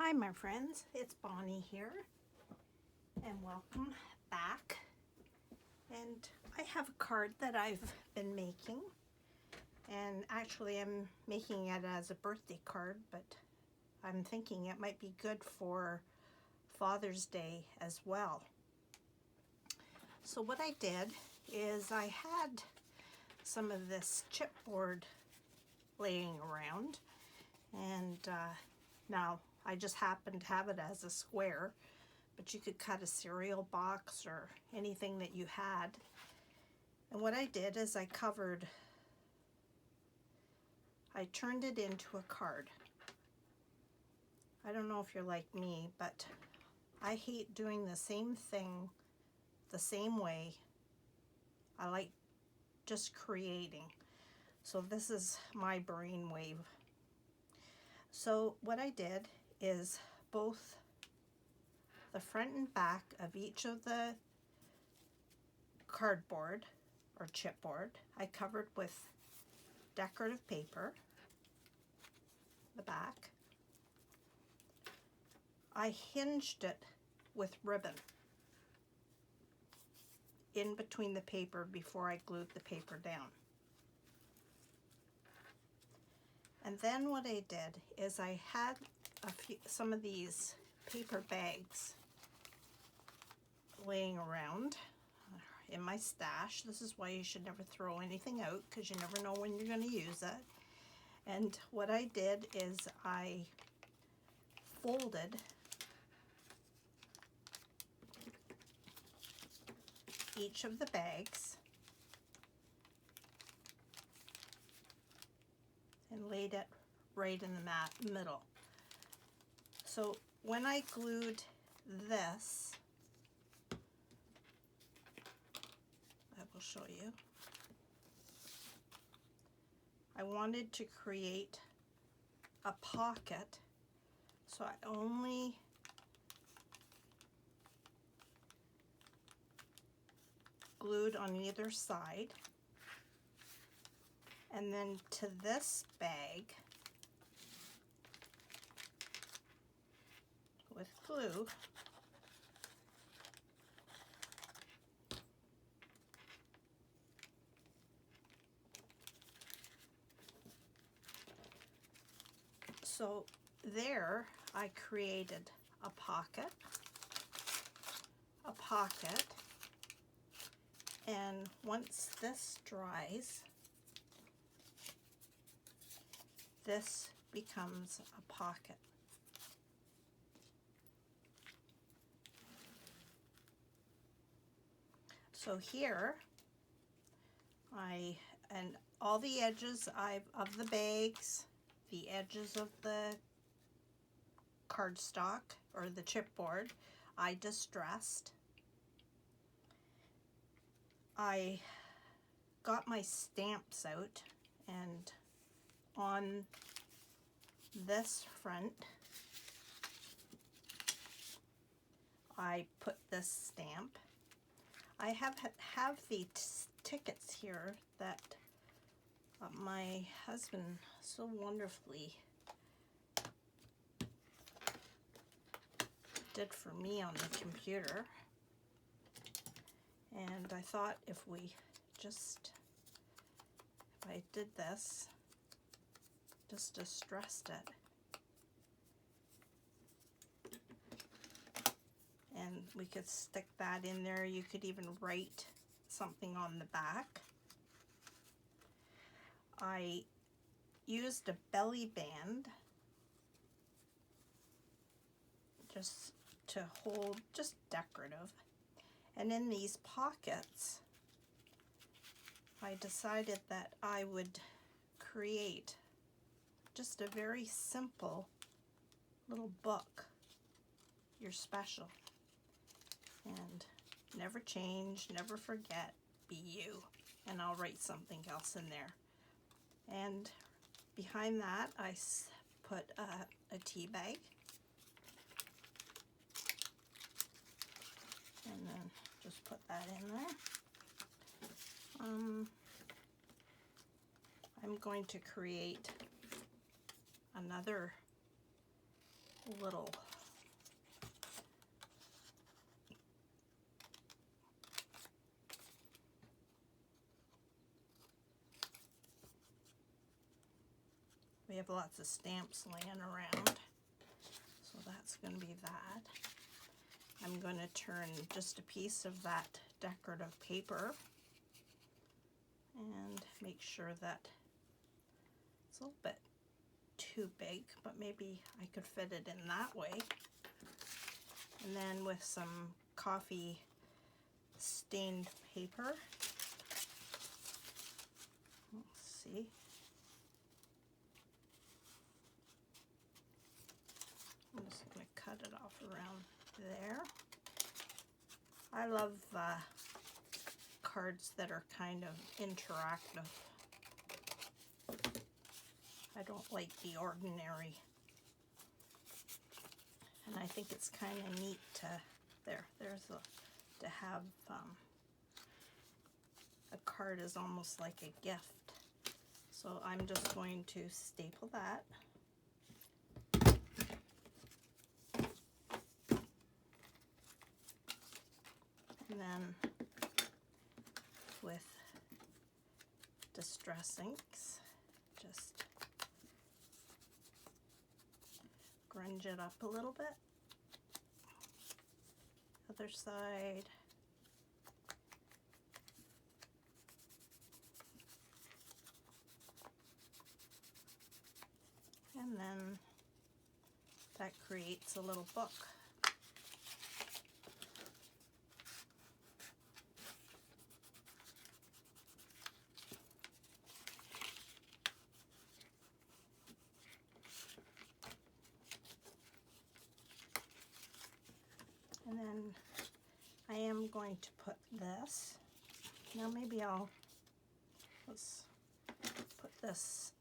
Hi my friends, it's Bonnie here and welcome back. And I have a card that I've been making, and actually I'm making it as a birthday card, but I'm thinking it might be good for Father's Day as well. So what I did is I had some of this chipboard laying around, and now I just happen to have it as a square, but you could cut a cereal box or anything that you had. And what I did is I turned it into a card. I don't know if you're like me, but I hate doing the same thing the same way. I like just creating. So this is my brainwave. So what I did is both the front and back of each of the cardboard or chipboard I covered with decorative paper. The back, I hinged it with ribbon in between the paper before I glued the paper down. And then what I did is I had some of these paper bags laying around in my stash. This is why you should never throw anything out, because you never know when you're going to use it. And what I did is I folded each of the bags and laid it right in the middle. So when I glued this, I will show you. I wanted to create a pocket, so I only glued on either side, and then to this bag with glue so there I created a pocket, and once this dries, this becomes a pocket. So here, and all the edges of the bags, the edges of the cardstock or the chipboard, I distressed. I got my stamps out, and on this front I put this stamp. I have the tickets here that my husband so wonderfully did for me on the computer, and I thought if I did this, just distressed it, and we could stick that in there. You could even write something on the back. I used a belly band just to hold, just decorative. And in these pockets, I decided that I would create just a very simple little book. You're special. And never change, never forget, be you. And I'll write something else in there. And behind that, I put a tea bag. And then just put that in there. I'm going to create another little we have lots of stamps laying around, so that's going to be that. I'm going to turn just a piece of that decorative paper and make sure that it's a little bit too big, but maybe I could fit it in that way. And then with some coffee stained paper, let's see. I'm just going to cut it off around there. I love cards that are kind of interactive. I don't like the ordinary. And I think it's kind of neat to, to have a card is almost like a gift. So I'm just going to staple that. And then with Distress Inks, just grunge it up a little bit. Other side. And then that creates a little book. And then I am going to put this. Now maybe let's put this.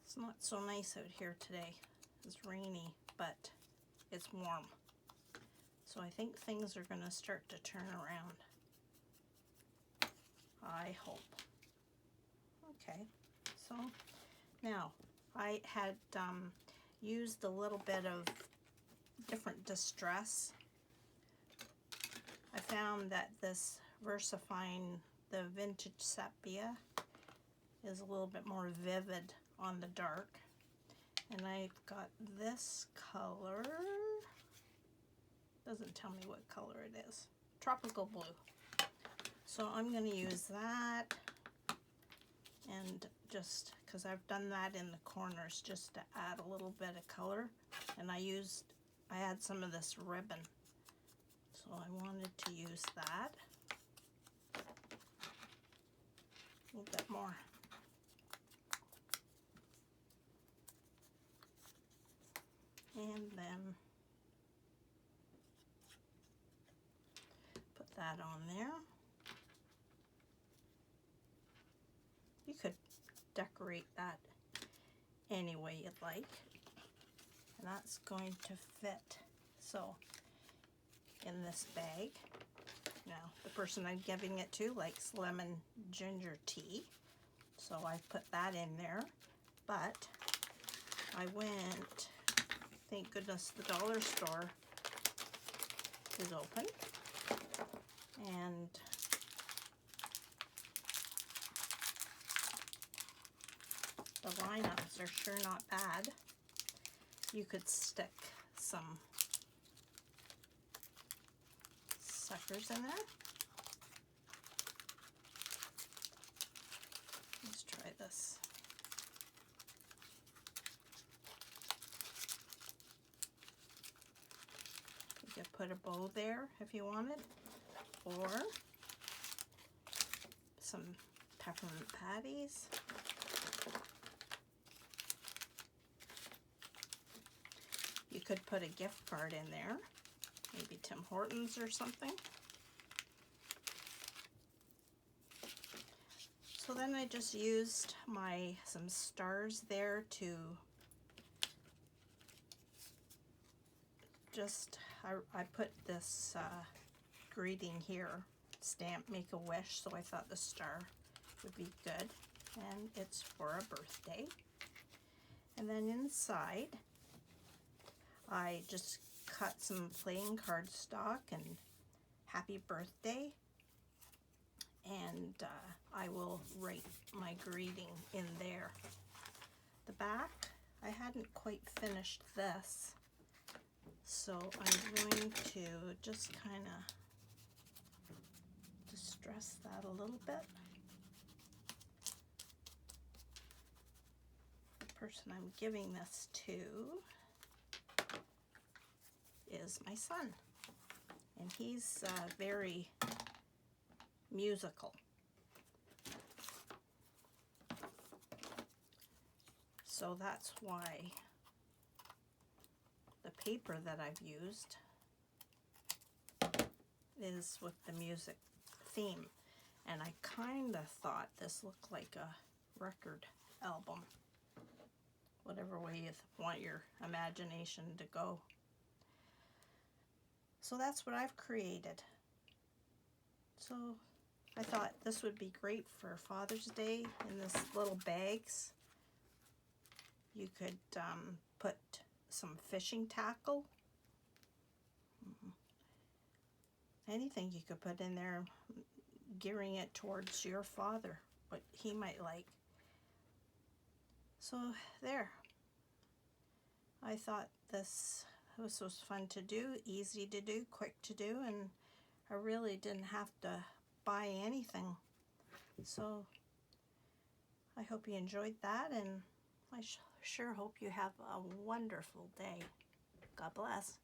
It's not so nice out here today. It's rainy, but it's warm. So I think things are going to start to turn around. I hope. Okay, so now I had used a little bit of different distress. I found that this VersaFine, the vintage sepia, is a little bit more vivid on the dark. And I've got this color, doesn't tell me what color it is, tropical blue. So I'm going to use that, and just because I've done that in the corners just to add a little bit of color, and I had some of this ribbon, so I wanted to use that a little bit more. And then put that on there. You could decorate that any way you'd like. And that's going to fit, so, in this bag. Now, the person I'm giving it to likes lemon ginger tea, so I put that in there. But I went, thank goodness the dollar store is open, and the lineups are sure not bad. You could stick some suckers in there. Let's try this. You could put a bow there if you wanted, or some peppermint patties. You could put a gift card in there, maybe Tim Hortons or something. So then I just used some stars there to just, I put this greeting here stamp Make a Wish, so I thought the star would be good. And it's for a birthday. And then inside, I just cut some plain cardstock and happy birthday. And I will write my greeting in there. The back, I hadn't quite finished this, so I'm going to just kind of distress that a little bit. The person I'm giving this to is my son, and he's very musical. So that's why the paper that I've used is with the music theme. And I kind of thought this looked like a record album, whatever way you want your imagination to go. So that's what I've created. So I thought this would be great for Father's Day in this little bags. You could put some fishing tackle. Anything you could put in there, gearing it towards your father, what he might like. So there. I thought this was fun to do, easy to do, quick to do, and I really didn't have to buy anything. So I hope you enjoyed that, and I sure hope you have a wonderful day. God bless.